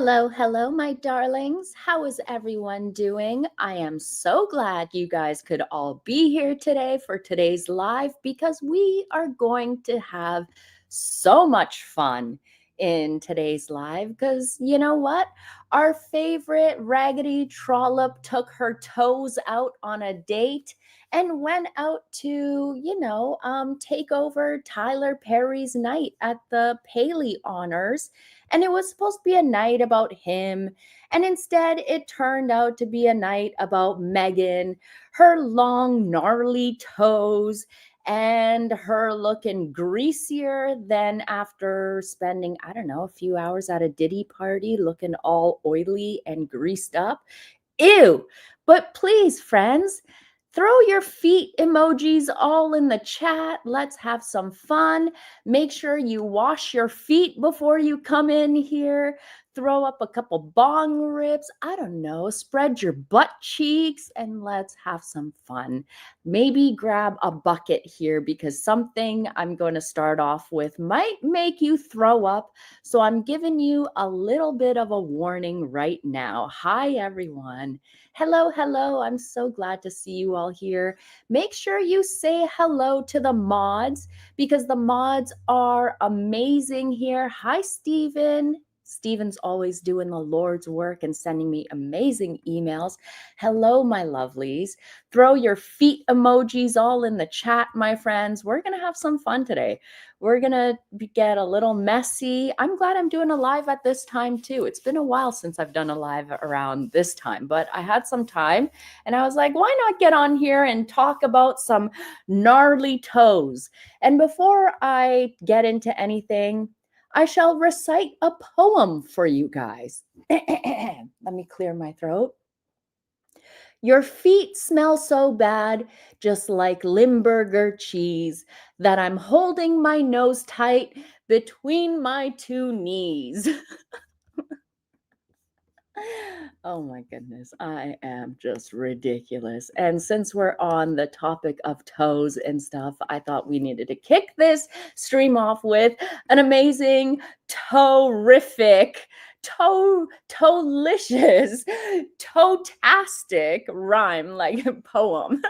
Hello, hello, my darlings. How is everyone doing? I am so glad you guys could all be here today for today's live because we are going to have so much fun in today's live. Because you know what? Our favorite raggedy trollop took her toes out on a date and went out to, take over Tyler Perry's night at the Paley Honors, and it was supposed to be a night about him. And instead, it turned out to be a night about Meghan, her long, gnarly toes, and her looking greasier than after spending, I don't know, a few hours at a Diddy party looking all oily and greased up. Ew. But please, friends, throw your feet emojis all in the chat. Let's have some fun. Make sure you wash your feet before you come in here. Throw up a couple bong rips. I don't know. Spread your butt cheeks and let's have some fun. Maybe grab a bucket here because something I'm going to start off with might make you throw up. So I'm giving you a little bit of a warning right now. Hi, everyone. Hello, hello. I'm so glad to see you all here. Make sure you say hello to the mods because the mods are amazing here. Hi, Steven. Steven's always doing the Lord's work and sending me amazing emails. Hello, my lovelies. Throw your feet emojis all in the chat, my friends. We're going to have some fun today. We're going to get a little messy. I'm glad I'm doing a live at this time too. It's been a while since I've done a live around this time, but I had some time and I was like, why not get on here and talk about some gnarly toes? And before I get into anything, I shall recite a poem for you guys. Let me clear my throat. Your feet smell so bad, just like Limburger cheese, that I'm holding my nose tight between my two knees. Oh my goodness, I am just ridiculous. And since we're on the topic of toes and stuff, I thought we needed to kick this stream off with an amazing toe-rific, toe-licious, toe-tastic rhyme, like poem.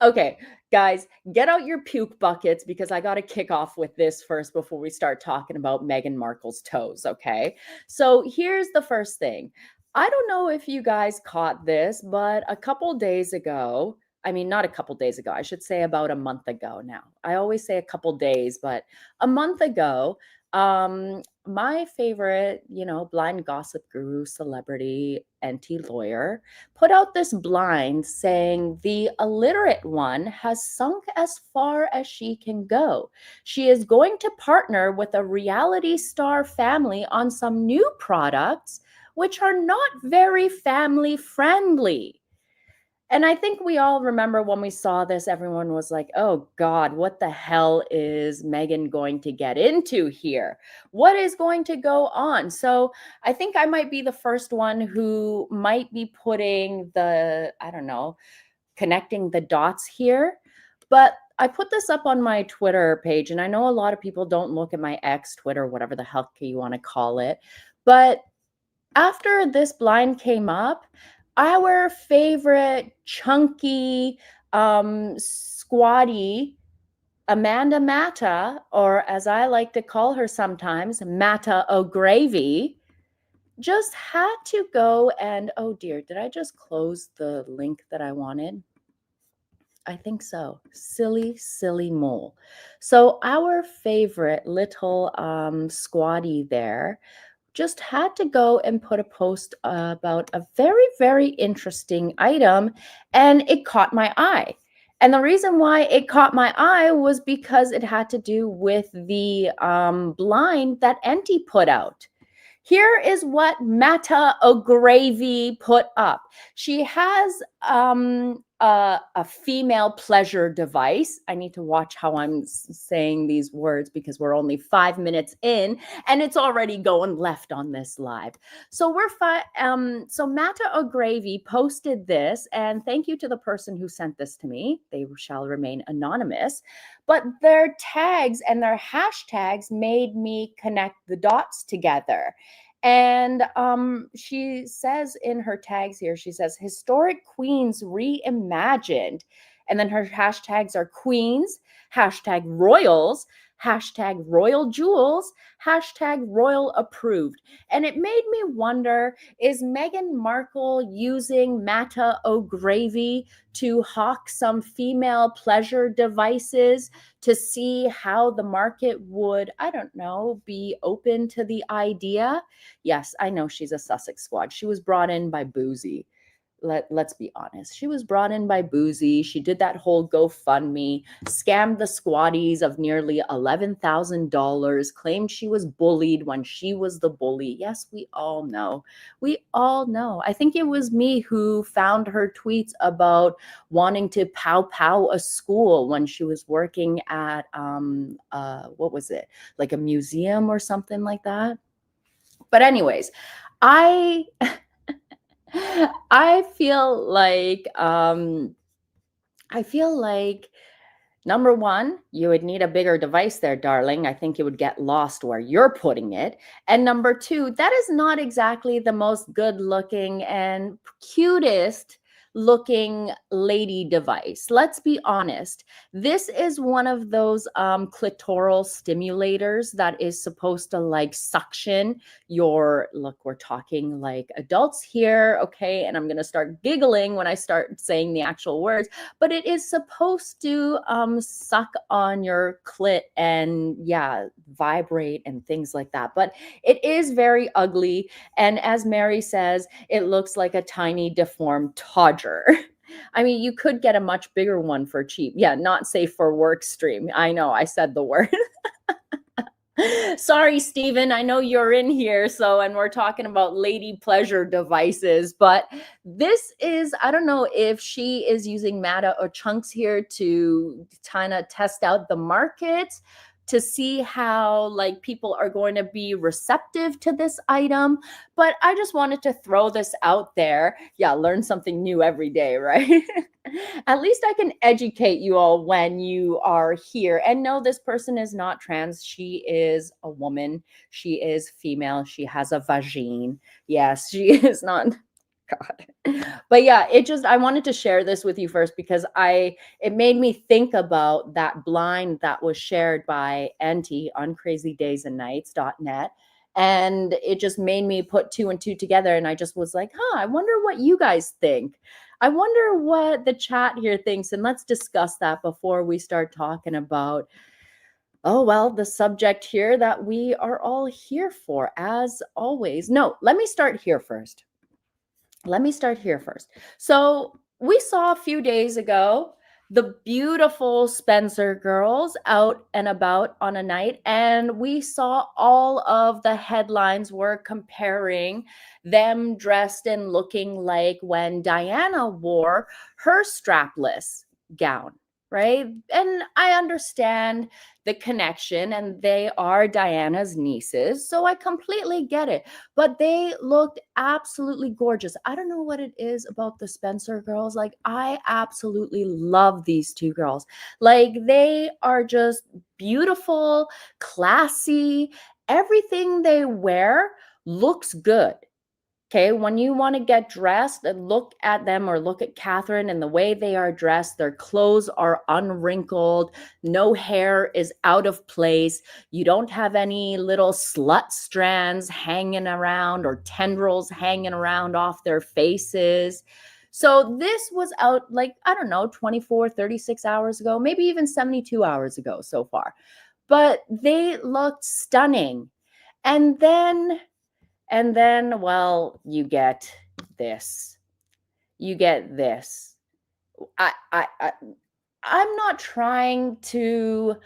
Okay, guys, get out your puke buckets because I got to kick off with this first before we start talking about Meghan Markle's toes, okay? So here's the first thing. I don't know if you guys caught this, but a couple days ago, I mean, not a couple days ago, I should say about a month ago now. I always say a couple days, but a month ago, my favorite, blind gossip guru, celebrity, anti-lawyer, put out this blind saying the illiterate one has sunk as far as she can go. She is going to partner with a reality star family on some new products, which are not very family friendly. And I think we all remember when we saw this, everyone was like, oh God, what the hell is Meghan going to get into here? What is going to go on? So I think I might be the first one who might be putting connecting the dots here. But I put this up on my Twitter page, and I know a lot of people don't look at my X, Twitter, whatever the hell you want to call it. But after this blind came up, our favorite chunky, squatty Amanda Matta, or as I like to call her sometimes, Matta O'Gravy, just had to go and, oh dear, did I just close the link that I wanted? I think so. Silly, silly mole. So our favorite little squatty there just had to go and put a post about a very, very interesting item, and it caught my eye. And the reason why it caught my eye was because it had to do with the blind that Enty put out. Here is what Matta O'Gravy put up. She has a female pleasure device. I need to watch how I'm saying these words because we're only 5 minutes in and it's already going left on this live. So so Mata O'Gravy posted this, and thank you to the person who sent this to me. They shall remain anonymous, but their tags and their hashtags made me connect the dots together. And she says in her tags here, she says, historic queens reimagined. And then her hashtags are queens, hashtag royals, hashtag royal jewels, hashtag royal approved. And it made me wonder, is Meghan Markle using Mata O'Gravy to hawk some female pleasure devices to see how the market would, I don't know, be open to the idea? Yes, I know she's a Sussex squad. She was brought in by Boozy. Let's be honest. She was brought in by Boozy. She did that whole GoFundMe, scammed the squatties of nearly $11,000, claimed she was bullied when she was the bully. Yes, we all know. We all know. I think it was me who found her tweets about wanting to pow a school when she was working at what was it? Like a museum or something like that. But anyways, I I feel like number one, you would need a bigger device there, darling. I think it would get lost where you're putting it. And number two, that is not exactly the most good looking and cutest looking lady device. Let's be honest. This is one of those clitoral stimulators that is supposed to like suction your, look, we're talking like adults here, okay? And I'm going to start giggling when I start saying the actual words, but it is supposed to suck on your clit and yeah, vibrate and things like that. But it is very ugly. And as Mary says, it looks like a tiny deformed todger. I mean, you could get a much bigger one for cheap. Yeah, not safe for work stream. I know, I said the word. Sorry, Stephen. I know you're in here. So, and we're talking about lady pleasure devices, but this is, I don't know if she is using Mata or Chunks here to kind of test out the market to see how like people are going to be receptive to this item. But I just wanted to throw this out there. Yeah, learn something new every day, right? At least I can educate you all when you are here. And no, this person is not trans. She is a woman. She is female. She has a vagine. Yes, she is not. God. But yeah, I wanted to share this with you first because it made me think about that blind that was shared by Auntie on crazydaysandnights.net. And it just made me put two and two together. And I just was like, I wonder what you guys think. I wonder what the chat here thinks. And let's discuss that before we start talking about, oh, well, the subject here that we are all here for, as always. No, let me start here first. So we saw a few days ago the beautiful Spencer girls out and about on a night, and we saw all of the headlines were comparing them dressed and looking like when Diana wore her strapless gown, right? And I understand the connection, and they are Diana's nieces, so I completely get it. But they looked absolutely gorgeous. I don't know what it is about the Spencer girls. Like, I absolutely love these two girls. Like, they are just beautiful, classy. Everything they wear looks good. Okay, when you want to get dressed, look at them or look at Catherine and the way they are dressed. Their clothes are unwrinkled. No hair is out of place. You don't have any little slut strands hanging around or tendrils hanging around off their faces. So this was out like, I don't know, 24, 36 hours ago, maybe even 72 hours ago so far. But they looked stunning. And then, well, you get this. You get this. I'm not trying to,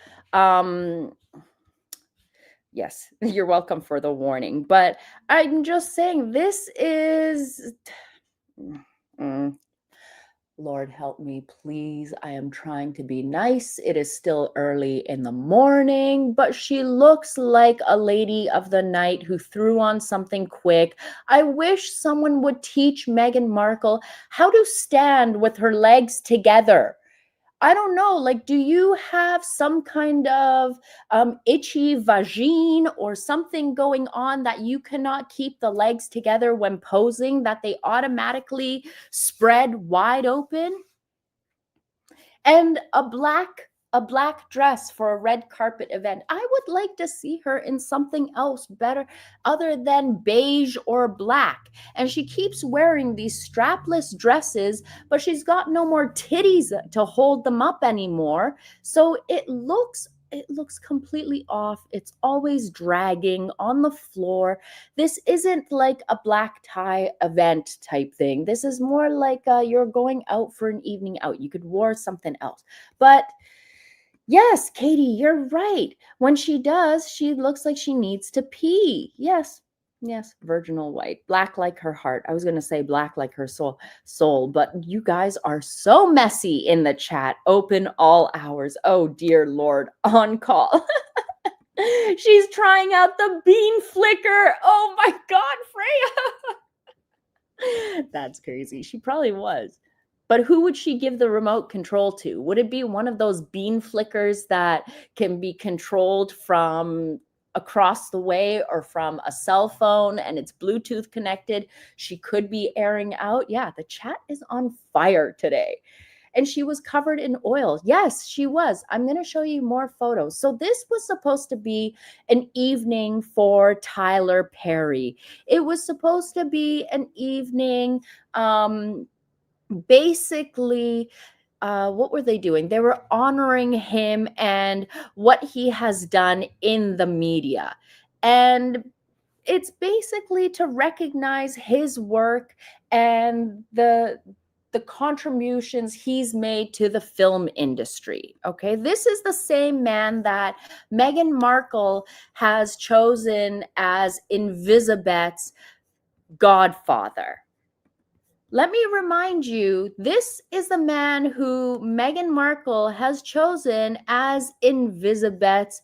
yes, you're welcome for the warning, but I'm just saying this is, Lord help me, please. I am trying to be nice. It is still early in the morning, but she looks like a lady of the night who threw on something quick. I wish someone would teach Meghan Markle how to stand with her legs together. I don't know, like, do you have some kind of itchy vagine or something going on that you cannot keep the legs together when posing, that they automatically spread wide open? And a black dress for a red carpet event. I would like to see her in something else better other than beige or black. And she keeps wearing these strapless dresses, but she's got no more titties to hold them up anymore. So it looks completely off. It's always dragging on the floor. This isn't like a black tie event type thing. This is more like you're going out for an evening out. You could wear something else. But yes, Katie, you're right. When she does, she looks like she needs to pee. Yes. Yes, virginal white, black like her heart. I was going to say black like her soul, but you guys are so messy in the chat. Open all hours. Oh dear Lord, on call. She's trying out the bean flicker. Oh my God, Freya. That's crazy. She probably was. But who would she give the remote control to? Would it be one of those bean flickers that can be controlled from across the way or from a cell phone and it's Bluetooth connected? She could be airing out. Yeah, the chat is on fire today. And she was covered in oil. Yes, she was. I'm going to show you more photos. So this was supposed to be an evening for Tyler Perry. It was supposed to be an evening, basically, what were they doing? They were honoring him and what he has done in the media. And it's basically to recognize his work and the contributions he's made to the film industry. Okay, this is the same man that Meghan Markle has chosen as Invisibet's godfather. Let me remind you, this is the man who Meghan Markle has chosen as Invisibet's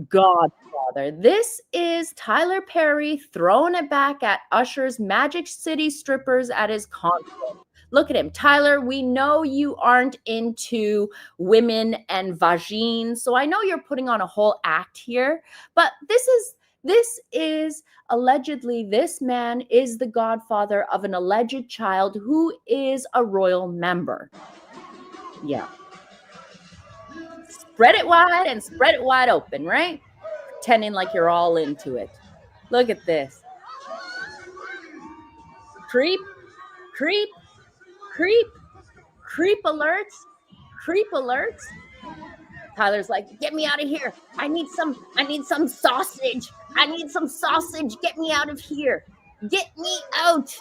godfather. This is Tyler Perry throwing it back at Usher's Magic City strippers at his concert. Look at him. Tyler, we know you aren't into women and vagines, so I know you're putting on a whole act here, but this is allegedly, this man is the godfather of an alleged child who is a royal member. Yeah. Spread it wide and spread it wide open, right? Pretending like you're all into it. Look at this. Creep, creep, creep, creep alerts, creep alerts. Tyler's like, get me out of here. I need some sausage. I need some sausage. Get me out of here. Get me out.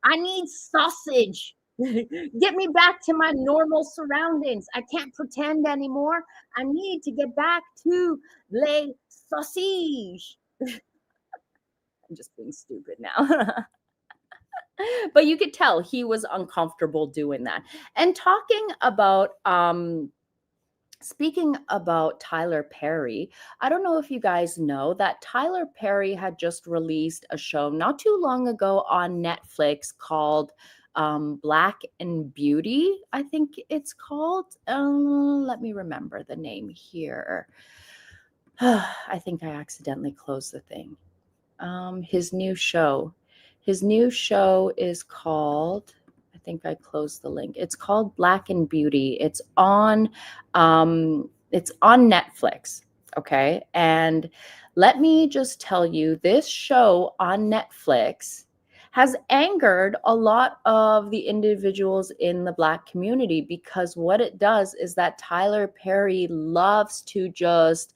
I need sausage. Get me back to my normal surroundings. I can't pretend anymore. I need to get back to les sausage. I'm just being stupid now. But you could tell he was uncomfortable doing that. And speaking about Tyler Perry, I don't know if you guys know that Tyler Perry had just released a show not too long ago on Netflix called Black and Beauty, I think it's called. Let me remember the name here. I think I accidentally closed the thing. His new show is called, I think I closed the link. It's called Black and Beauty. It's on Netflix. Okay. And let me just tell you, this show on Netflix has angered a lot of the individuals in the Black community, because what it does is that Tyler Perry loves to just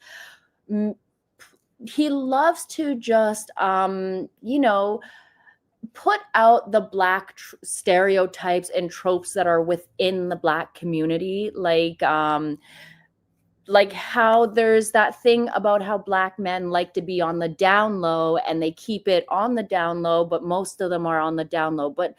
put out the Black stereotypes and tropes that are within the Black community, like how there's that thing about how Black men like to be on the down low and they keep it on the down low, but most of them are on the down low. But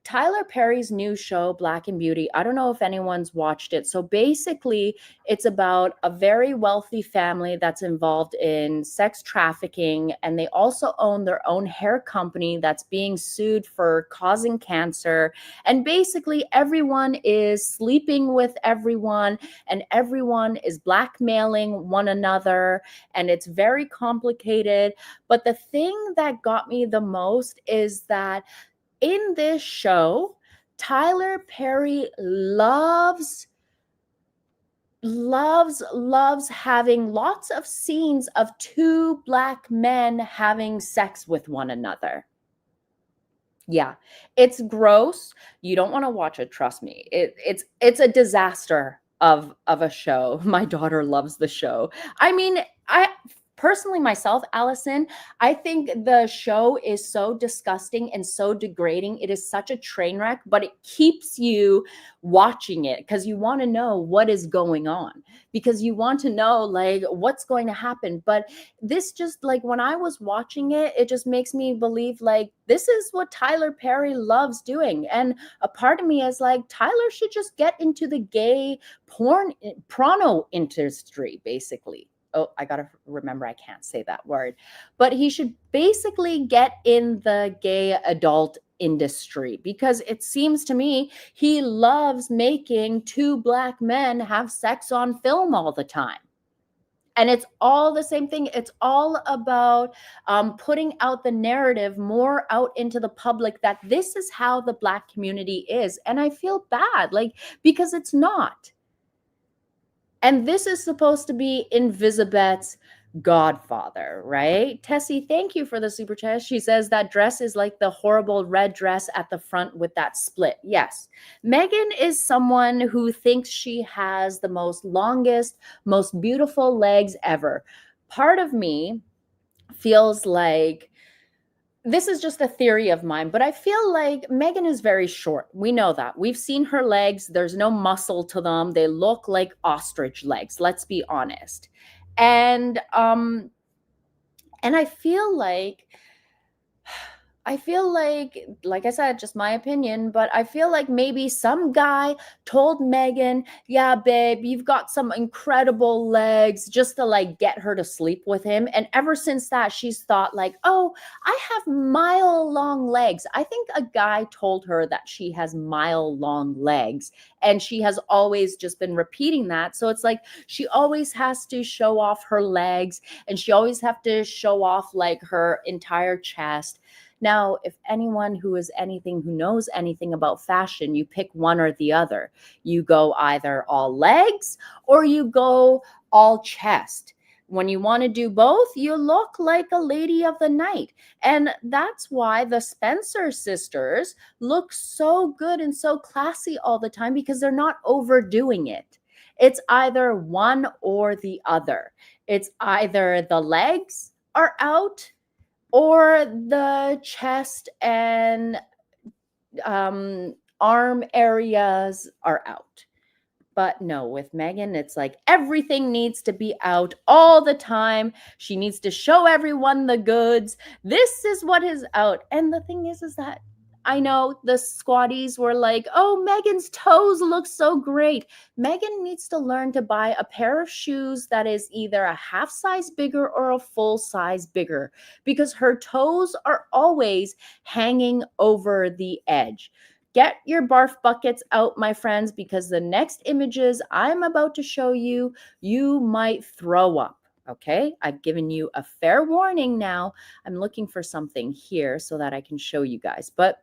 Tyler Perry's new show, Black and Beauty, I don't know if anyone's watched it. So basically, it's about a very wealthy family that's involved in sex trafficking, and they also own their own hair company that's being sued for causing cancer. And basically, everyone is sleeping with everyone, and everyone is blackmailing one another, and it's very complicated. But the thing that got me the most is that in this show, Tyler Perry loves having lots of scenes of two black men having sex with one another. Yeah, it's gross. You don't want to watch it, trust me. It's a disaster of a show. My daughter loves the show. I mean, I personally myself, Allison, I think the show is so disgusting and so degrading. It is such a train wreck, but it keeps you watching it because you want to know what is going on, because you want to know like what's going to happen. But this just like when I was watching it, it just makes me believe like this is what Tyler Perry loves doing. And a part of me is like, Tyler should just get into the gay porno industry, basically. Oh, I got to remember I can't say that word. But he should basically get in the gay adult industry, because it seems to me he loves making two black men have sex on film all the time. And it's all the same thing. It's all about putting out the narrative more out into the public that this is how the black community is. And I feel bad, like, because it's not. And this is supposed to be Invisibet's godfather, right? Tessie, thank you for the super chat. She says that dress is like the horrible red dress at the front with that split. Yes. Meghan is someone who thinks she has the most longest, most beautiful legs ever. Part of me feels like this is just a theory of mine, but I feel like Meghan is very short. We know that. We've seen her legs. There's no muscle to them. They look like ostrich legs, let's be honest. And I feel like I said, just my opinion, but I feel like maybe some guy told Meghan, yeah, babe, you've got some incredible legs, just to like get her to sleep with him. And ever since that, she's thought like, oh, I have mile-long legs. I think a guy told her that she has mile-long legs, and she has always just been repeating that. So it's like she always has to show off her legs, and she always have to show off like her entire chest. Now, if anyone who knows anything about fashion, you pick one or the other. You go either all legs or you go all chest. When you want to do both, you look like a lady of the night. And that's why the Spencer sisters look so good and so classy all the time, because they're not overdoing it. It's either one or the other. It's either the legs are out or the chest and arm areas are out. But no, with Meghan, it's like everything needs to be out all the time. She needs to show everyone the goods. This is what is out. And the thing is that I know the squatties were like, oh, Meghan's toes look so great. Meghan needs to learn to buy a pair of shoes that is either a half size bigger or a full size bigger, because her toes are always hanging over the edge. Get your barf buckets out, my friends, because the next images I'm about to show you, you might throw up. Okay, I've given you a fair warning now. I'm looking for something here so that I can show you guys. But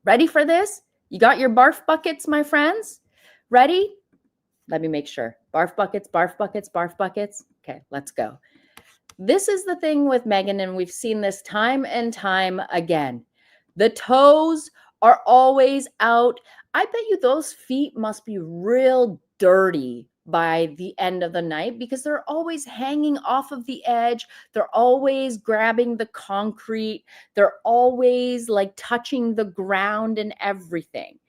ready for this? You got your barf buckets, my friends? Ready? Let me make sure. Barf buckets, barf buckets, barf buckets. Okay, let's go. This is the thing with Meghan, and we've seen this time and time again. The toes are always out. I bet you those feet must be real dirty by the end of the night, because they're always hanging off of the edge. They're always grabbing the concrete. They're always like touching the ground and everything.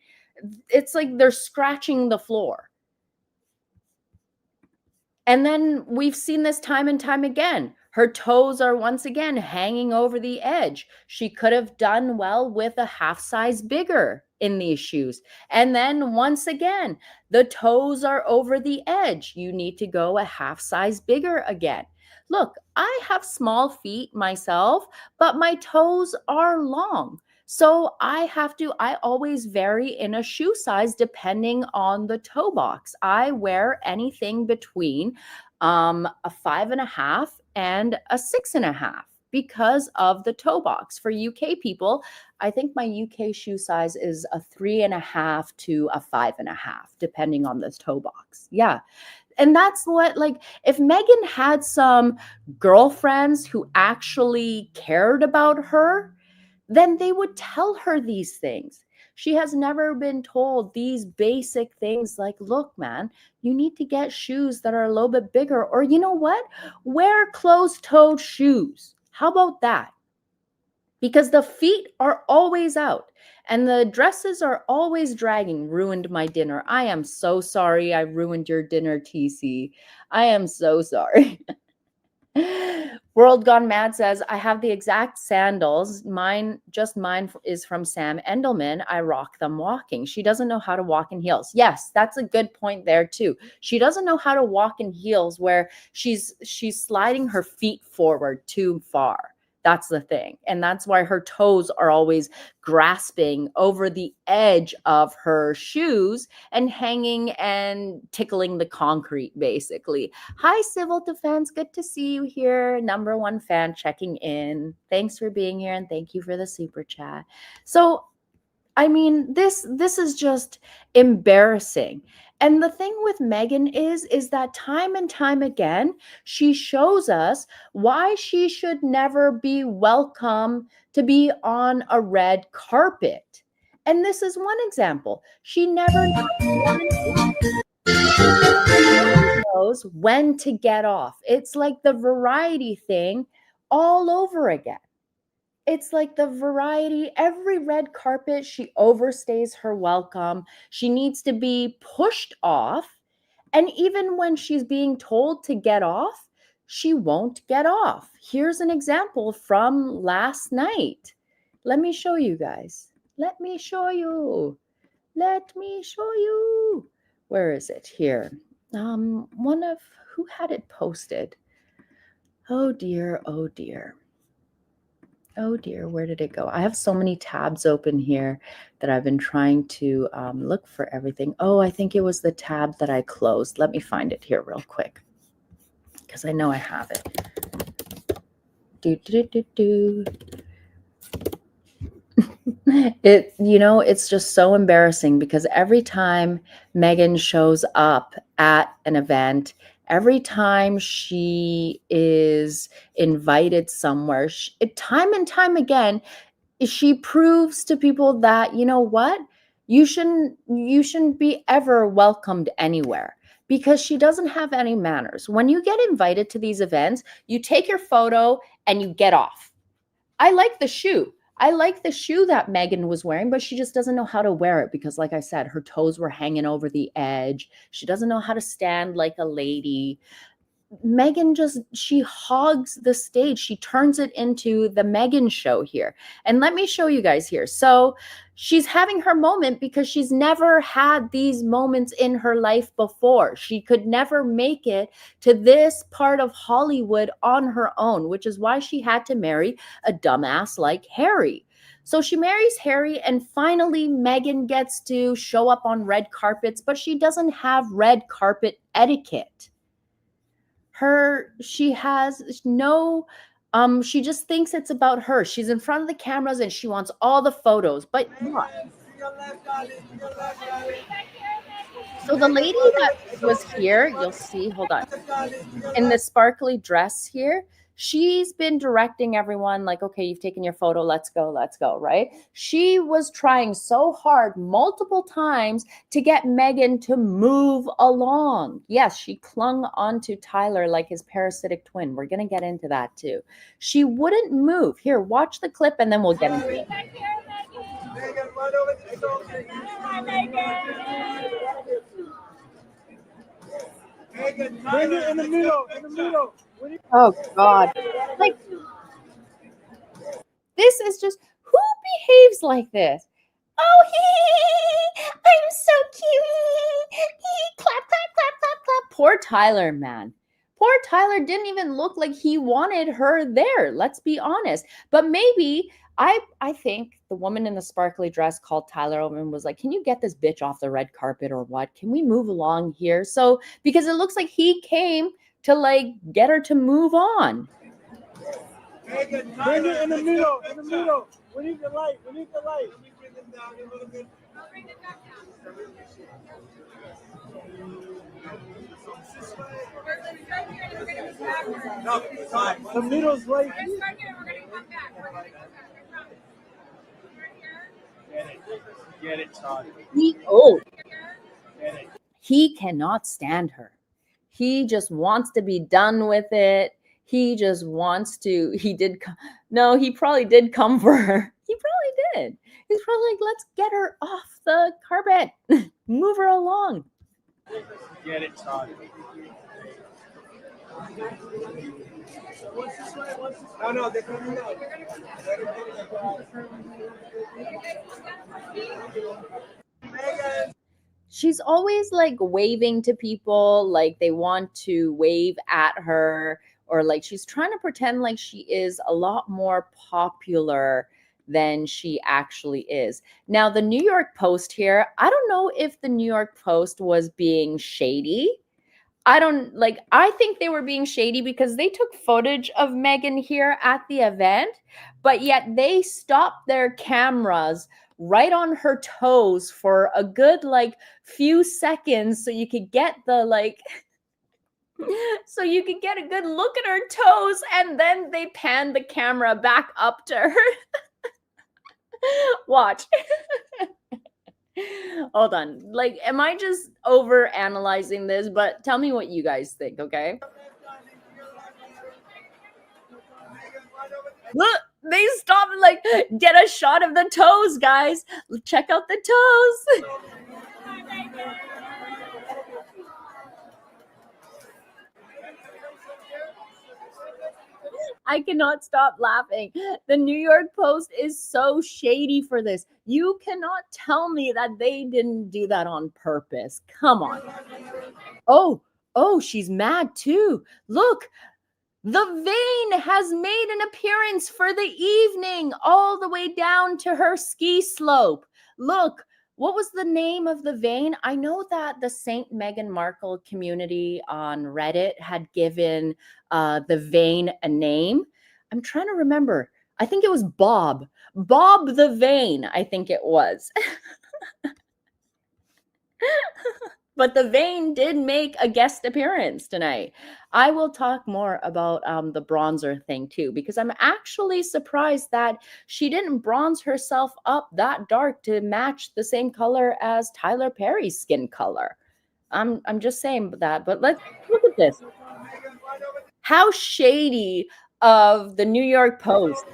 It's like they're scratching the floor. And then we've seen this time and time again. Her toes are once again hanging over the edge. She could have done well with a half size bigger in these shoes. And then once again, the toes are over the edge. You need to go a half size bigger again. Look, I have small feet myself, but my toes are long. So I always vary in a shoe size depending on the toe box. I wear anything between a 5.5 and a 6.5 because of the toe box. For UK people, I think my UK shoe size is a 3.5 to a 5.5, depending on the toe box. Yeah. And that's what, like, if Meghan had some girlfriends who actually cared about her, then they would tell her these things. She has never been told these basic things like, look, man, you need to get shoes that are a little bit bigger. Or you know what? Wear closed-toed shoes. How about that? Because the feet are always out and the dresses are always dragging. Ruined my dinner. I am so sorry I ruined your dinner, TC. I am so sorry. World Gone Mad says, I have the exact sandals. Mine is from Sam Endelman. I rock them walking. She doesn't know how to walk in heels. Yes, that's a good point there too. She doesn't know how to walk in heels where she's sliding her feet forward too far. That's the thing. And that's why her toes are always grasping over the edge of her shoes and hanging and tickling the concrete, basically. Hi, Civil Defense. Good to see you here. Number one fan checking in. Thanks for being here and thank you for the super chat. So, I mean, this is just embarrassing. And the thing with Meghan is that time and time again, she shows us why she should never be welcome to be on a red carpet. And this is one example. She never knows when to get off. It's like the variety thing all over again. It's like the variety, every red carpet, she overstays her welcome. She needs to be pushed off. And even when she's being told to get off, she won't get off. Here's an example from last night. Let me show you guys. Let me show you. Let me show you. Where is it? Here. Who had it posted? Oh dear, oh dear. Oh dear, where did it go? I have so many tabs open here that I've been trying to look for everything. Oh, I think it was the tab that I closed. Let me find it here real quick because I know I have it. It's just so embarrassing because every time Meghan shows up at an event, every time she is invited somewhere, time and time again, she proves to people that, you know what, you shouldn't be ever welcomed anywhere because she doesn't have any manners. When you get invited to these events, you take your photo and you get off. I like the shoe. I like the shoe that Meghan was wearing, but she just doesn't know how to wear it because, like I said, her toes were hanging over the edge. She doesn't know how to stand like a lady. Meghan she hogs the stage. She turns it into the Meghan show here. And let me show you guys here. So she's having her moment because she's never had these moments in her life before. She could never make it to this part of Hollywood on her own, which is why she had to marry a dumbass like Harry. So she marries Harry, and finally Meghan gets to show up on red carpets, but she doesn't have red carpet etiquette. She has no she just thinks it's about her. She's in front of the cameras and she wants all the photos, but what? So the lady that was here, you'll see, hold on, in the sparkly dress here, she's been directing everyone like, okay, you've taken your photo, let's go, right? She was trying so hard multiple times to get Meghan to move along. Yes, she clung onto Tyler like his parasitic twin. We're going to get into that too. She wouldn't move. Here, watch the clip and then we'll get into it. Bring it in the middle. In the middle. Oh God! Like this is just who behaves like this? Oh, I'm so cute. Clap, clap, clap, clap, clap. Poor Tyler, man. Poor Tyler didn't even look like he wanted her there. Let's be honest. But maybe I think the woman in the sparkly dress called Tyler over and was like, "Can you get this bitch off the red carpet or what? Can we move along here?" So because it looks like he came to like get her to move on. Bring it in the middle. In the middle. We need the light. We need the light. Let me bring it down a little bit. I'll bring it back down. No, the middle's right here. We're going to come back. We're going to come back. Get it, Todd. He cannot stand her. He just wants to be done with it. He just wants to. No, he probably did come for her. He probably did. He's probably like, let's get her off the carpet. Move her along. Get it, Todd. No, they're coming out. She's always like waving to people, like they want to wave at her, or like she's trying to pretend like she is a lot more popular than she actually is. Now, the New York Post here, I don't know if the New York Post was being shady. I think they were being shady because they took footage of Meghan here at the event, but yet they stopped their cameras right on her toes for a good like few seconds so you could get the like so you could get a good look at her toes, and then they panned the camera back up to her. Watch. Hold on. Like, am I just over analyzing this? But tell me what you guys think, okay? Look, they stopped, like, get a shot of the toes, guys. Check out the toes. I cannot stop laughing. The New York Post is so shady for this. You cannot tell me that they didn't do that on purpose. Come on. Oh, she's mad too. Look, the vein has made an appearance for the evening, all the way down to her ski slope. Look, what was the name of the vein? I know that the Saint Meghan Markle community on Reddit had given the vein a name. I'm trying to remember. I think it was Bob. Bob the Vein, I think it was. But the vein did make a guest appearance tonight. I will talk more about the bronzer thing too, because I'm actually surprised that she didn't bronze herself up that dark to match the same color as Tyler Perry's skin color. I'm just saying that, but let's look at this. How shady of the New York Post.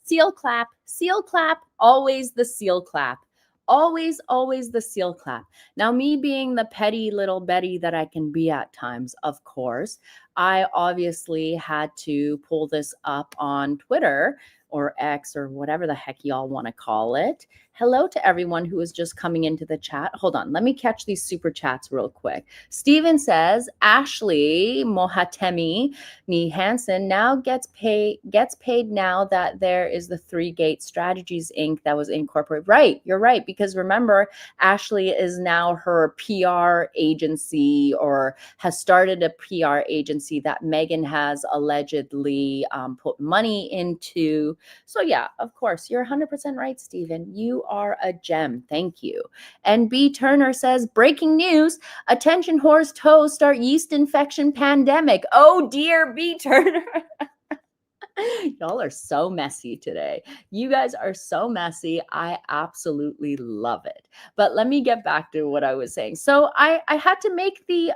Seal clap, always the seal clap. Always, always the seal clap. Now, me being the petty little Betty that I can be at times, of course, I obviously had to pull this up on Twitter or X or whatever the heck y'all want to call it. Hello to everyone who is just coming into the chat. Hold on, let me catch these super chats real quick. Steven says, Ashley Mohatemi Nee Hansen now gets paid now that there is the 3 Gate Strategies Inc. that was incorporated. Right, you're right, because remember, Ashley is now her PR agency, or has started a PR agency that Meghan has allegedly put money into. So yeah, of course, you're 100% right, Stephen. You are a gem. Thank you. And B. Turner says, breaking news, attention whores toes start yeast infection pandemic. Oh dear, B. Turner. Y'all are so messy today. You guys are so messy. I absolutely love it. But let me get back to what I was saying. So I had to make the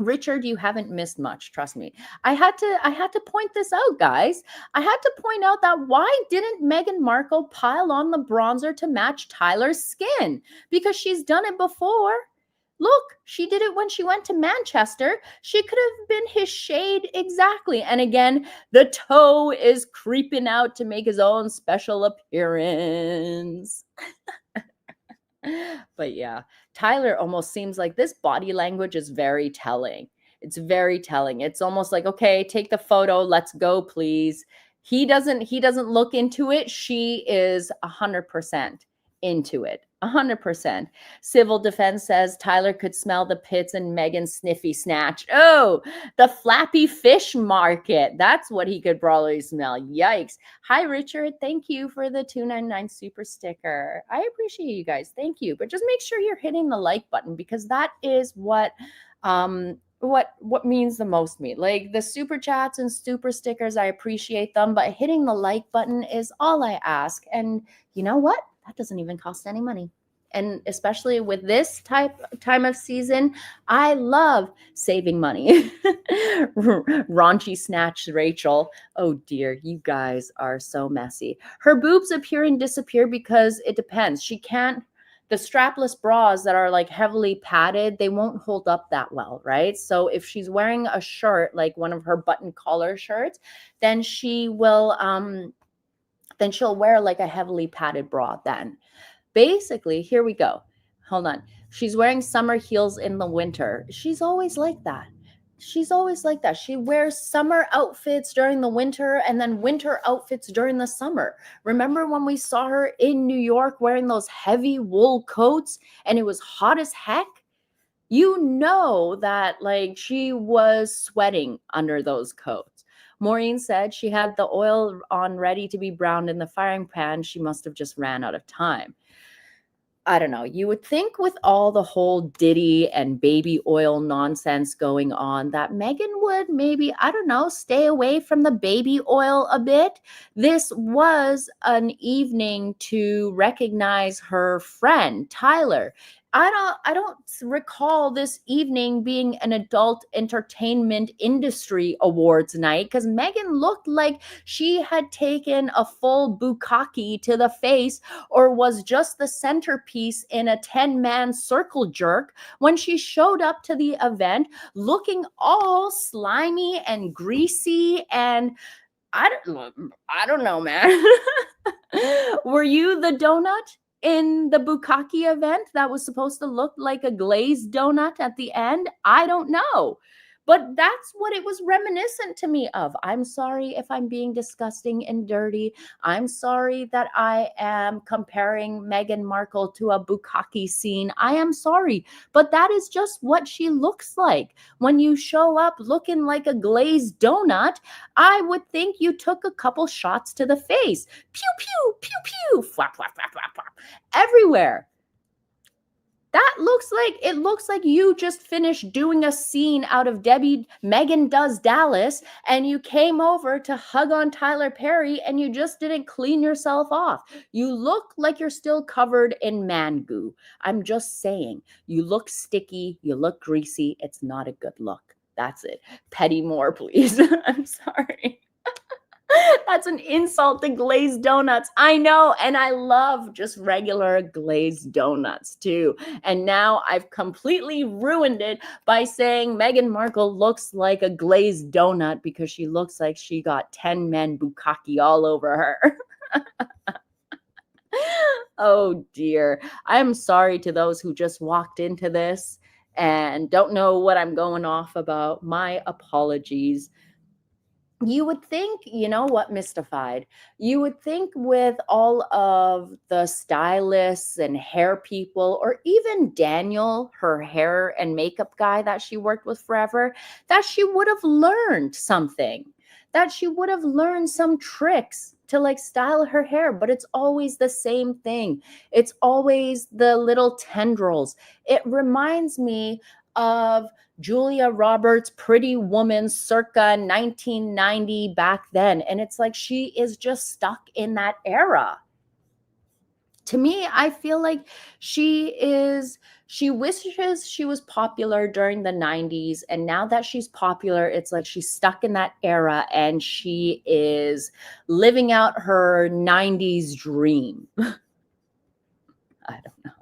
Richard, you haven't missed much, trust me. I had to point this out, guys. I had to point out that why didn't Meghan Markle pile on the bronzer to match Tyler's skin? Because she's done it before. Look, she did it when she went to Manchester. She could have been his shade exactly. And again, the toe is creeping out to make his own special appearance. But yeah, Tyler almost seems like this body language is very telling. It's very telling. It's almost like, okay, take the photo, let's go, please. He doesn't look into it. She is 100% into it. 100%. Civil defense says Tyler could smell the pits and Megan's sniffy snatch. Oh, the flappy fish market. That's what he could probably smell. Yikes. Hi, Richard. Thank you for the $2.99 super sticker. I appreciate you guys. Thank you. But just make sure you're hitting the like button, because that is what means the most to me. Like the super chats and super stickers, I appreciate them, but hitting the like button is all I ask. And you know what? That doesn't even cost any money. And especially with this time of season, I love saving money. Raunchy snatch Rachel. Oh dear, you guys are so messy. Her boobs appear and disappear because it depends. She can't, the strapless bras that are like heavily padded, they won't hold up that well, right? So if she's wearing a shirt, like one of her button collar shirts, then she'll wear like a heavily padded bra then. Basically, here we go. Hold on. She's wearing summer heels in the winter. She's always like that. She's always like that. She wears summer outfits during the winter and then winter outfits during the summer. Remember when we saw her in New York wearing those heavy wool coats and it was hot as heck? You know that like she was sweating under those coats. Maureen said she had the oil on ready to be browned in the frying pan. She must have just ran out of time. I don't know. You would think with all the whole Diddy and baby oil nonsense going on that Meghan would maybe, I don't know, stay away from the baby oil a bit. This was an evening to recognize her friend, Tyler. I don't recall this evening being an adult entertainment industry awards night, because Meghan looked like she had taken a full bukkake to the face or was just the centerpiece in a 10-man circle jerk when she showed up to the event looking all slimy and greasy. And I don't know, man. Were you the donut in the bukkake event that was supposed to look like a glazed donut at the end? I don't know. But that's what it was reminiscent to me of. I'm sorry if I'm being disgusting and dirty. I'm sorry that I am comparing Meghan Markle to a bukkake scene. I am sorry. But that is just what she looks like. When you show up looking like a glazed donut, I would think you took a couple shots to the face. Pew, pew, pew, pew, flap, flap, flap, flap, flap, everywhere. That looks like you just finished doing a scene out of Megan Does Dallas, and you came over to hug on Tyler Perry and you just didn't clean yourself off. You look like you're still covered in man goo. I'm just saying, you look sticky, you look greasy. It's not a good look. That's it. Petty more, please. I'm sorry. That's an insult to glazed donuts. I know. And I love just regular glazed donuts too. And now I've completely ruined it by saying Meghan Markle looks like a glazed donut because she looks like she got 10 men bukkake all over her. Oh dear. I'm sorry to those who just walked into this and don't know what I'm going off about. My apologies. You would think, you know what, mystified. You would think with all of the stylists and hair people, or even Daniel, her hair and makeup guy that she worked with forever, that she would have learned something, that she would have learned some tricks to like style her hair. But it's always the same thing. It's always the little tendrils. It reminds me of Julia Roberts' Pretty Woman circa 1990 back then. And it's like she is just stuck in that era. To me, I feel like she wishes she was popular during the 90s, and now that she's popular, it's like she's stuck in that era and she is living out her 90s dream. I don't know.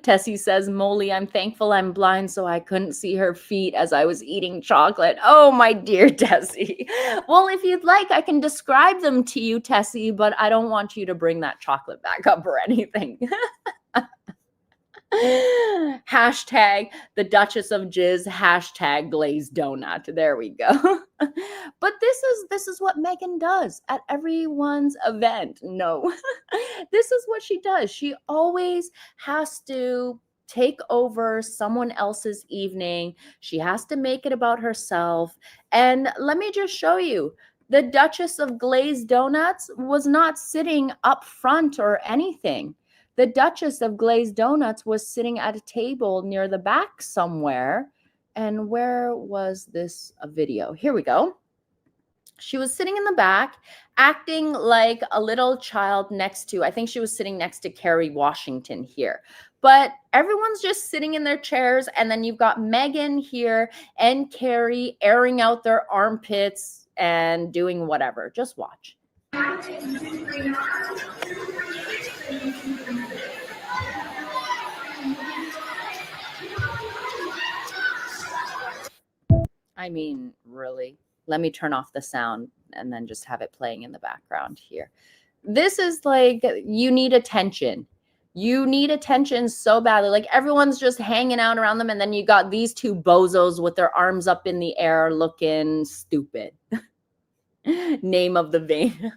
Tessie says, Molly, I'm thankful I'm blind so I couldn't see her feet as I was eating chocolate. Oh, my dear Tessie. Well, if you'd like, I can describe them to you, Tessie, but I don't want you to bring that chocolate back up or anything. Hashtag the Duchess of Jizz, hashtag glazed donut. There we go. But this is what Meghan does at everyone's event. No. This is what she does. She always has to take over someone else's evening. She has to make it about herself. And let me just show you. The Duchess of Glazed Donuts was not sitting up front or anything. The Duchess of Glazed Donuts was sitting at a table near the back somewhere. And where was this video? Here we go. She was sitting in the back, acting like a little child next to, I think she was sitting next to Kerry Washington here. But everyone's just sitting in their chairs. And then you've got Meghan here and Kerry airing out their armpits and doing whatever. Just watch. I mean, really? Let me turn off the sound and then just have it playing in the background here. This is like, you need attention. You need attention so badly. Like everyone's just hanging out around them. And then you got these two bozos with their arms up in the air looking stupid. Name of the vein.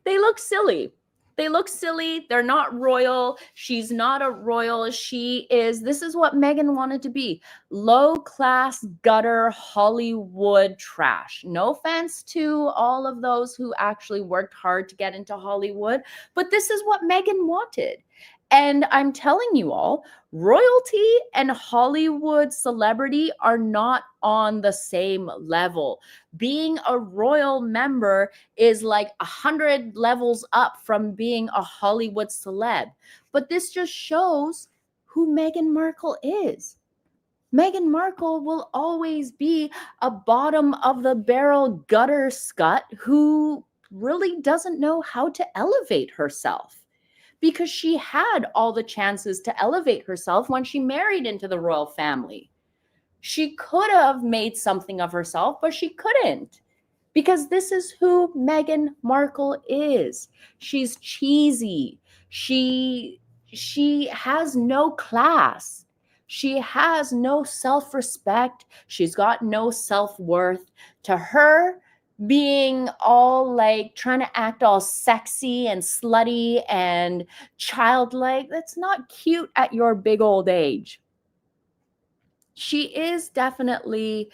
They look silly. They look silly. They're not royal. She's not a royal. This is what Meghan wanted to be. Low class, gutter, Hollywood trash. No offense to all of those who actually worked hard to get into Hollywood, but this is what Meghan wanted. And I'm telling you all, royalty and Hollywood celebrity are not on the same level. Being a royal member is like 100 levels up from being a Hollywood celeb. But this just shows who Meghan Markle is. Meghan Markle will always be a bottom of the barrel gutter scut who really doesn't know how to elevate herself, because she had all the chances to elevate herself when she married into the royal family. She could have made something of herself, but she couldn't, because this is who Meghan Markle is. She's cheesy. She has no class. She has no self-respect. She's got no self-worth. To her, being all like trying to act all sexy and slutty and childlike, that's not cute at your big old age. She is definitely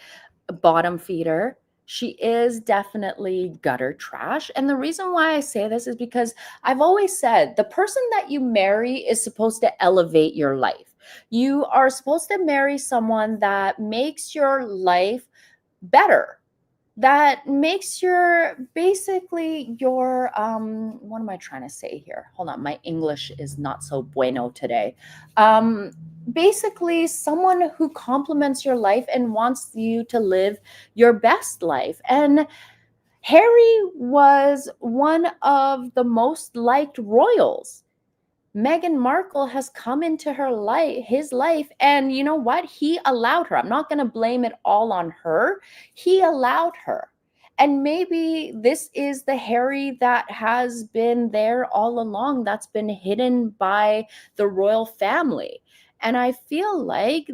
a bottom feeder. She is definitely gutter trash. And the reason why I say this is because I've always said the person that you marry is supposed to elevate your life. You are supposed to marry someone that makes your life better, that makes your basically your what am I trying to say here? Hold on, my English is not so bueno today. Basically someone who complements your life and wants you to live your best life. And Harry was one of the most liked royals. Meghan Markle has come into his life, and you know what? He allowed her. I'm not going to blame it all on her. He allowed her. And maybe this is the Harry that has been there all along, that's been hidden by the royal family. And I feel like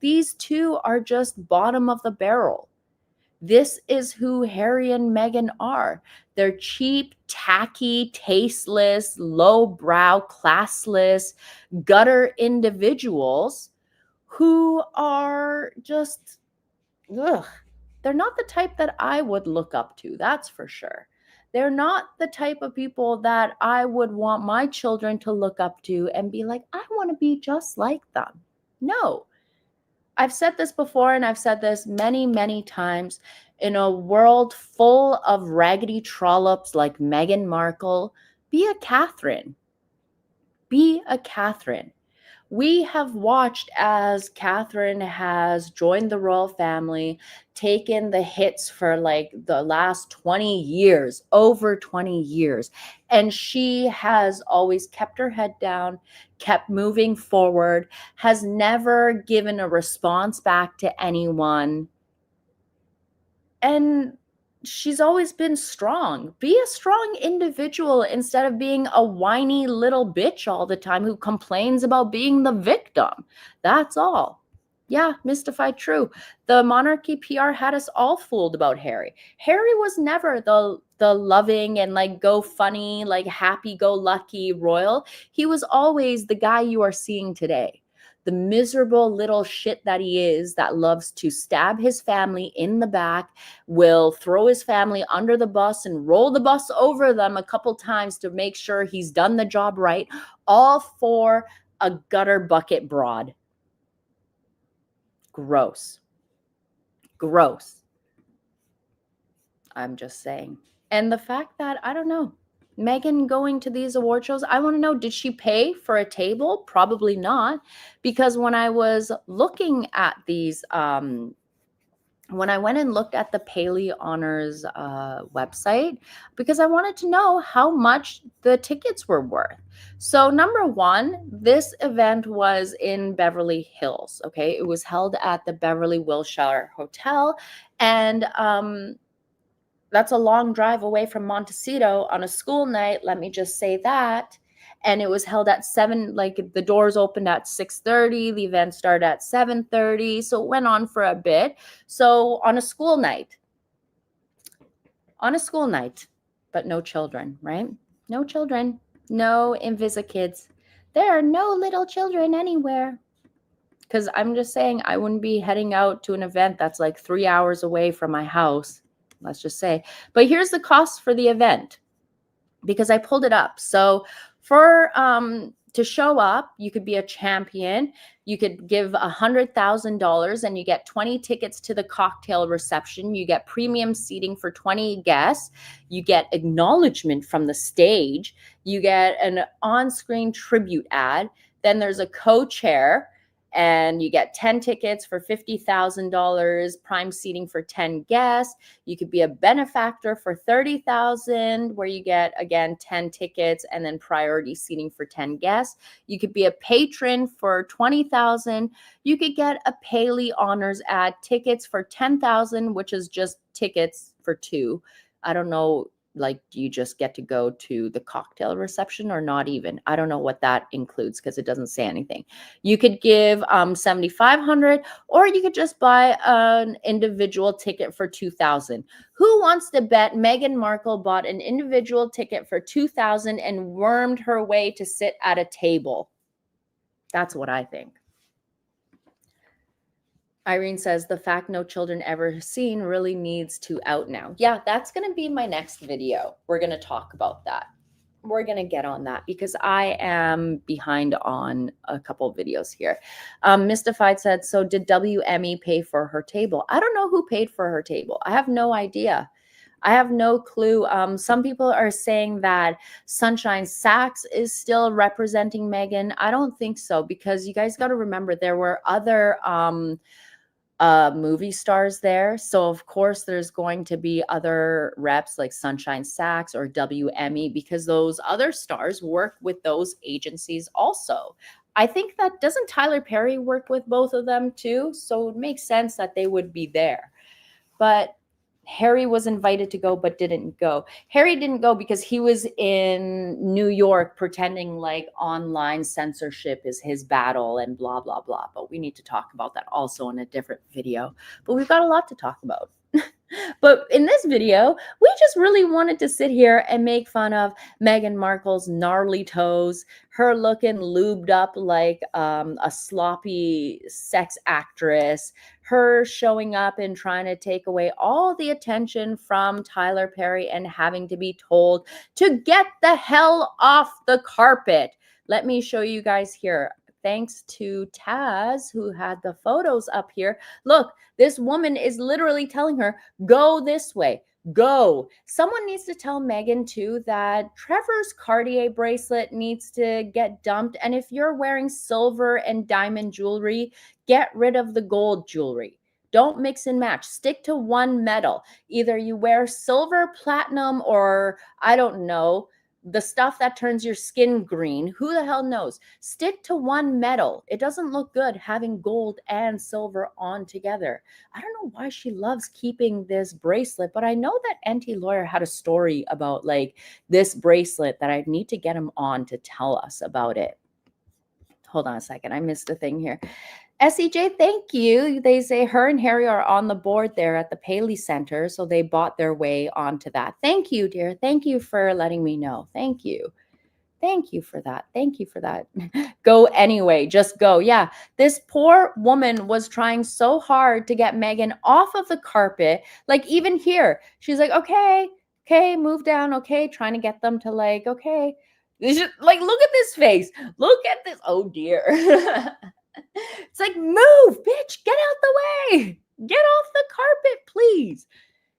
these two are just bottom of the barrel. This is who Harry and Meghan are. They're cheap, tacky, tasteless, lowbrow, classless, gutter individuals who are just, ugh. They're not the type that I would look up to, that's for sure. They're not the type of people that I would want my children to look up to and be like, I want to be just like them. No. I've said this before, and I've said this many, many times. In a world full of raggedy trollops like Meghan Markle, be a Catherine. Be a Catherine. We have watched as Catherine has joined the royal family, taken the hits for like the last 20 years, over 20 years. And she has always kept her head down, kept moving forward, has never given a response back to anyone. And she's always been strong. Be a strong individual instead of being a whiny little bitch all the time who complains about being the victim. That's all. Yeah, mystified true. The monarchy PR had us all fooled about Harry. Harry was never the loving and like go funny, like happy go lucky royal. He was always the guy you are seeing today. The miserable little shit that he is, that loves to stab his family in the back, will throw his family under the bus and roll the bus over them a couple times to make sure he's done the job right, all for a gutter bucket broad. Gross. Gross. I'm just saying. And the fact that, I don't know, Meghan going to these award shows, I want to know, did she pay for a table? Probably not. Because when I was looking at these, when I went and looked at the Paley Honors website, because I wanted to know how much the tickets were worth. So number one, this event was in Beverly Hills, okay? It was held at the Beverly Wilshire Hotel, and that's a long drive away from Montecito on a school night. Let me just say that. And it was held at 7, like the doors opened at 6:30. The event started at 7:30. So it went on for a bit. So on a school night, but no children, right? No children, no Invisa kids. There are no little children anywhere. Because I'm just saying, I wouldn't be heading out to an event that's like 3 hours away from my house. Let's just say. But here's the cost for the event, because I pulled it up. So for to show up, you could be a champion. You could give $100,000 and you get 20 tickets to the cocktail reception. You get premium seating for 20 guests. You get acknowledgement from the stage. You get an on-screen tribute ad. Then there's a co-chair, and you get 10 tickets for $50,000, prime seating for 10 guests. You could be a benefactor for $30,000, where you get, again, 10 tickets and then priority seating for 10 guests. You could be a patron for $20,000. You could get a Paley Honors ad, tickets for $10,000, which is just tickets for 2. I don't know, like, do you just get to go to the cocktail reception or not even? I don't know what that includes because it doesn't say anything. You could give $7,500, or you could just buy an individual ticket for $2,000. Who wants to bet Meghan Markle bought an individual ticket for $2,000 and wormed her way to sit at a table? That's what I think. Irene says, the fact no children ever seen really needs to out now. Yeah, that's going to be my next video. We're going to talk about that. We're going to get on that because I am behind on a couple of videos here. Mystified said, so did WME pay for her table? I don't know who paid for her table. I have no idea. I have no clue. Some people are saying that Sunshine Sachs is still representing Meghan. I don't think so, because you guys got to remember there were other movie stars there. So of course there's going to be other reps like Sunshine Sachs or WME, because those other stars work with those agencies also. I think that, doesn't Tyler Perry work with both of them too? So it makes sense that they would be there. But Harry was invited to go but didn't go. Harry didn't go because he was in New York pretending like online censorship is his battle and blah, blah, blah. But we need to talk about that also in a different video. But we've got a lot to talk about. But in this video, we just really wanted to sit here and make fun of Meghan Markle's gnarly toes, her looking lubed up like a sloppy sex actress, her showing up and trying to take away all the attention from Tyler Perry and having to be told to get the hell off the carpet. Let me show you guys here. thanks to Taz, who had the photos up here. Look, this woman is literally telling her, go this way. Go. Someone needs to tell Meghan too that Trevor's Cartier bracelet needs to get dumped. And if you're wearing silver and diamond jewelry, get rid of the gold jewelry. Don't mix and match. Stick to one metal. Either you wear silver, platinum, or I don't know, the stuff that turns your skin green. Who the hell knows? Stick to one metal. It doesn't look good having gold and silver on together. I don't know why she loves keeping this bracelet, but I know that NT Lawyer had a story about like this bracelet that I need to get him on to tell us about it. Hold on a second. I missed the thing here. SEJ, thank you. They say her and Harry are on the board there at the Paley Center, so they bought their way onto that. Thank you, dear. Thank you for letting me know. Thank you. Thank you for that. Thank you for that. Go anyway. Just go. Yeah. This poor woman was trying so hard to get Meghan off of the carpet. Like even here, she's like, okay, move down. Okay. Trying to get them to like, okay. Like, look at this face. Look at this. Oh dear. It's like, move, bitch, get out the way. Get off the carpet, please.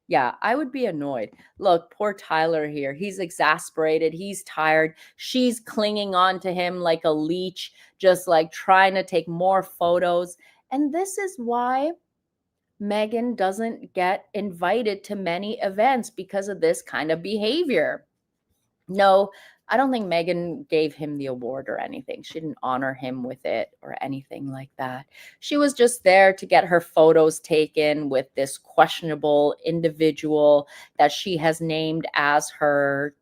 Yeah, I would be annoyed. Look, poor Tyler here. He's exasperated. He's tired. She's clinging on to him like a leech, just like trying to take more photos. And this is why Meghan doesn't get invited to many events because of this kind of behavior. No, I don't think Meghan gave him the award or anything. She didn't honor him with it or anything like that. She was just there to get her photos taken with this questionable individual that she has named as her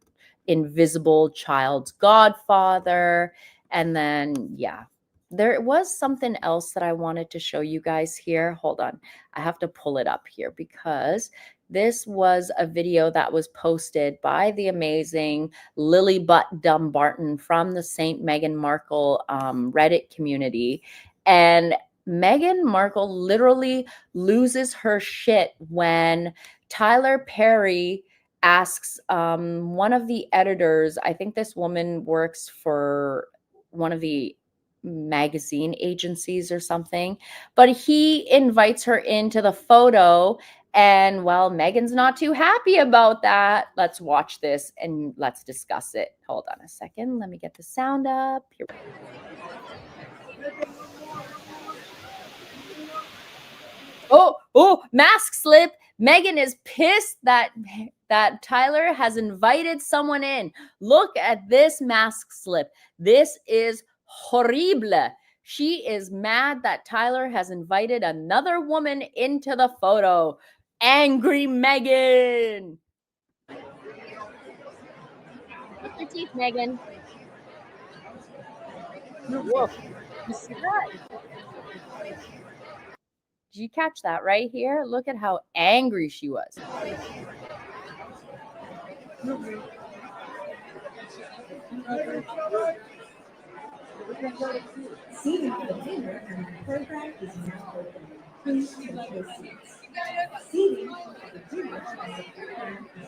invisible child's godfather. And then, yeah, there was something else that I wanted to show you guys here. Hold on. I have to pull it up here because this was a video that was posted by the amazing Lily Butt Dumbarton from the St. Meghan Markle Reddit community. And Meghan Markle literally loses her shit when Tyler Perry asks one of the editors, I think this woman works for one of the magazine agencies or something, but he invites her into the photo. And well, Meghan's not too happy about that. Let's watch this and let's discuss it. Hold on a second. Let me get the sound up. Here. Oh, mask slip. Meghan is pissed that Tyler has invited someone in. Look at this mask slip. This is horrible. She is mad that Tyler has invited another woman into the photo. Angry Meghan. Look your teeth, Meghan. Woof. You see that? Did you catch that right here? Look at how angry she was. Seating for the dinner and the program is now open. Please take your seats. Seating for the dinner and the program is.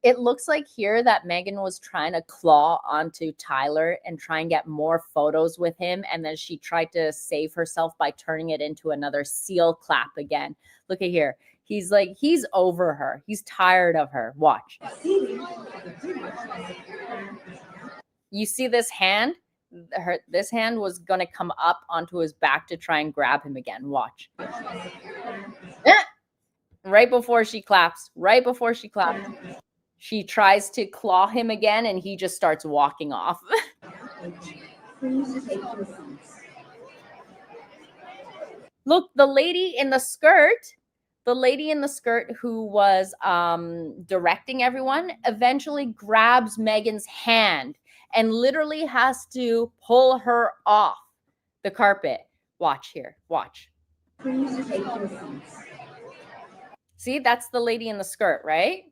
It looks like here that Meghan was trying to claw onto Tyler and try and get more photos with him. And then she tried to save herself by turning it into another seal clap again. Look at here. He's like, he's over her. He's tired of her. Watch. You see this hand? This hand was going to come up onto his back to try and grab him again. Watch. Right before she claps. She tries to claw him again, and he just starts walking off. Look, the lady in the skirt who was directing everyone eventually grabs Meghan's hand and literally has to pull her off the carpet. Watch here. Watch. See, that's the lady in the skirt, right?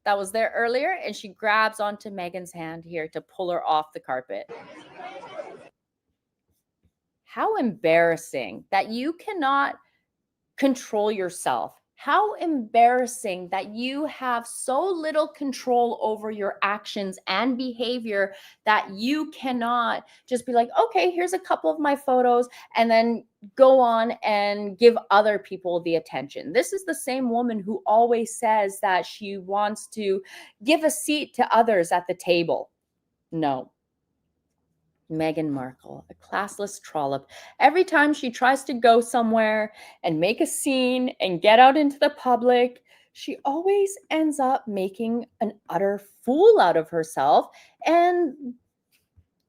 That was there earlier, and she grabs onto Meghan's hand here to pull her off the carpet. How embarrassing that you cannot control yourself. How embarrassing that you have so little control over your actions and behavior that you cannot just be like, okay, here's a couple of my photos, and then go on and give other people the attention. This is the same woman who always says that she wants to give a seat to others at the table. No. Meghan Markle, a classless trollop. Every time she tries to go somewhere and make a scene and get out into the public, she always ends up making an utter fool out of herself. And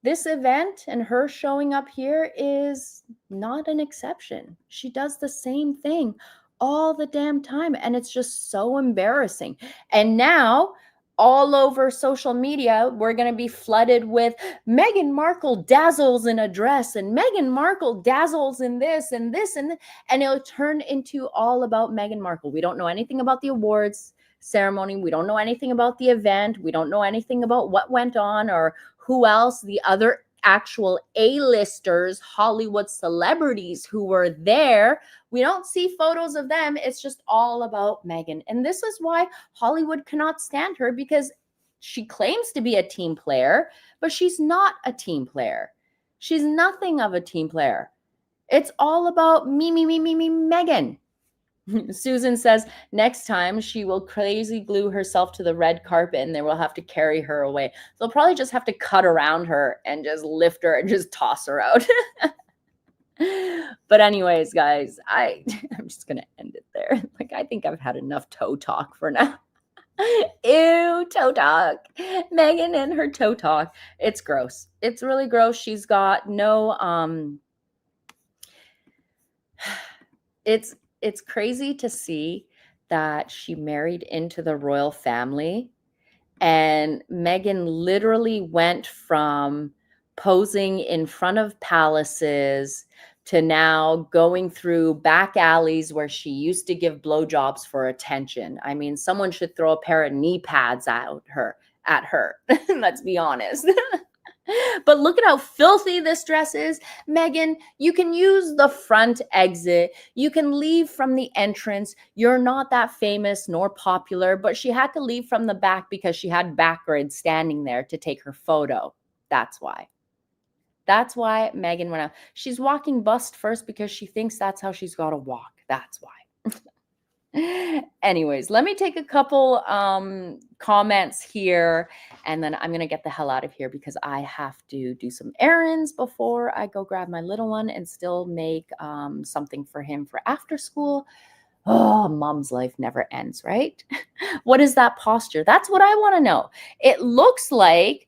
this event and her showing up here is not an exception. She does the same thing all the damn time, and it's just so embarrassing. And now, all over social media, we're going to be flooded with Meghan Markle dazzles in a dress, and Meghan Markle dazzles in this and this and and it'll turn into all about Meghan Markle. We don't know anything about the awards ceremony. We don't know anything about the event. We don't know anything about what went on or who else, the other actual A-listers, Hollywood celebrities who were there. We don't see photos of them. It's just all about Meghan. And this is why Hollywood cannot stand her, because she claims to be a team player, but she's not a team player. She's nothing of a team player. It's all about me, Meghan. Susan says next time she will crazy glue herself to the red carpet and they will have to carry her away. They'll probably just have to cut around her and just lift her and just toss her out. But anyways, guys, I'm just going to end it there. Like, I think I've had enough toe talk for now. Ew, toe talk. Meghan and her toe talk. It's gross. It's really gross. She's got no, it's crazy to see that she married into the royal family, and Meghan literally went from posing in front of palaces to now going through back alleys where she used to give blowjobs for attention. I mean, someone should throw a pair of knee pads at her. Let's be honest. But look at how filthy this dress is. Meghan, you can use the front exit. You can leave from the entrance. You're not that famous nor popular, but she had to leave from the back because she had backwards standing there to take her photo. That's why. That's why Meghan went out. She's walking bust first because she thinks that's how she's got to walk. That's why. Anyways, let me take a couple comments here, and then I'm going to get the hell out of here because I have to do some errands before I go grab my little one and still make something for him for after school. Oh, mom's life never ends, right? What is that posture? That's what I want to know. It looks like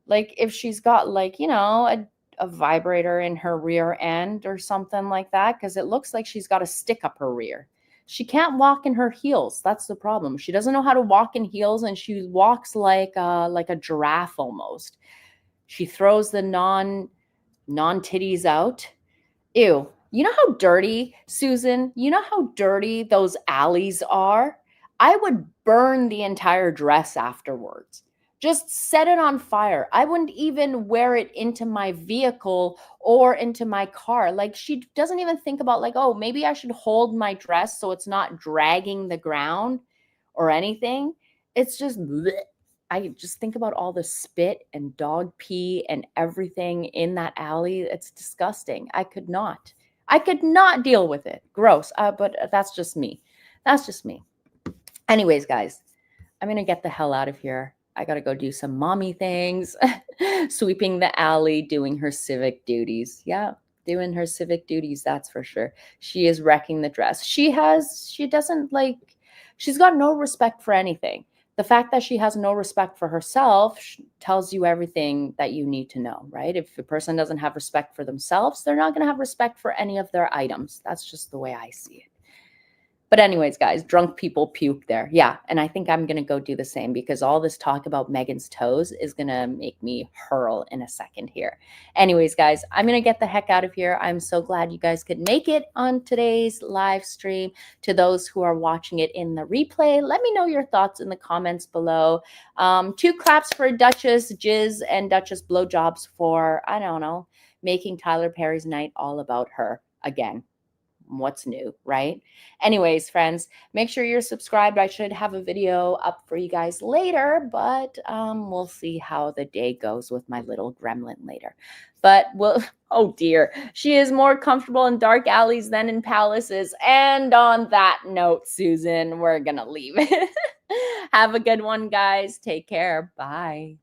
if she's got a vibrator in her rear end or something like that, because it looks like she's got a stick up her rear. She can't walk in her heels. That's the problem. She doesn't know how to walk in heels, and she walks like a giraffe almost. She throws the non-titties out. Ew. You know how dirty, Susan? You know how dirty those alleys are? I would burn the entire dress afterwards. Just set it on fire. I wouldn't even wear it into my vehicle or into my car. Like, she doesn't even think about oh, maybe I should hold my dress so it's not dragging the ground or anything. It's just bleh. I just think about all the spit and dog pee and everything in that alley. It's disgusting. I could not deal with it. Gross. But that's just me. That's just me. Anyways, guys, I'm going to get the hell out of here. I got to go do some mommy things, sweeping the alley, doing her civic duties. Yeah, doing her civic duties. That's for sure. She is wrecking the dress. She's got no respect for anything. The fact that she has no respect for herself tells you everything that you need to know, right? If a person doesn't have respect for themselves, they're not going to have respect for any of their items. That's just the way I see it. But anyways, guys, drunk people puke there. Yeah, and I think I'm going to go do the same because all this talk about Meghan's toes is going to make me hurl in a second here. Anyways, guys, I'm going to get the heck out of here. I'm so glad you guys could make it on today's live stream. To those who are watching it in the replay, let me know your thoughts in the comments below. 2 claps for Duchess Jizz and Duchess Blowjobs for, I don't know, making Tyler Perry's night all about her again. what's new, right? Anyways, friends, make sure you're subscribed. I should have a video up for you guys later, but we'll see how the day goes with my little gremlin later. But we'll, oh dear, she is more comfortable in dark alleys than in palaces. And on that note, Susan, we're gonna leave it. Have a good one, guys. Take care. Bye.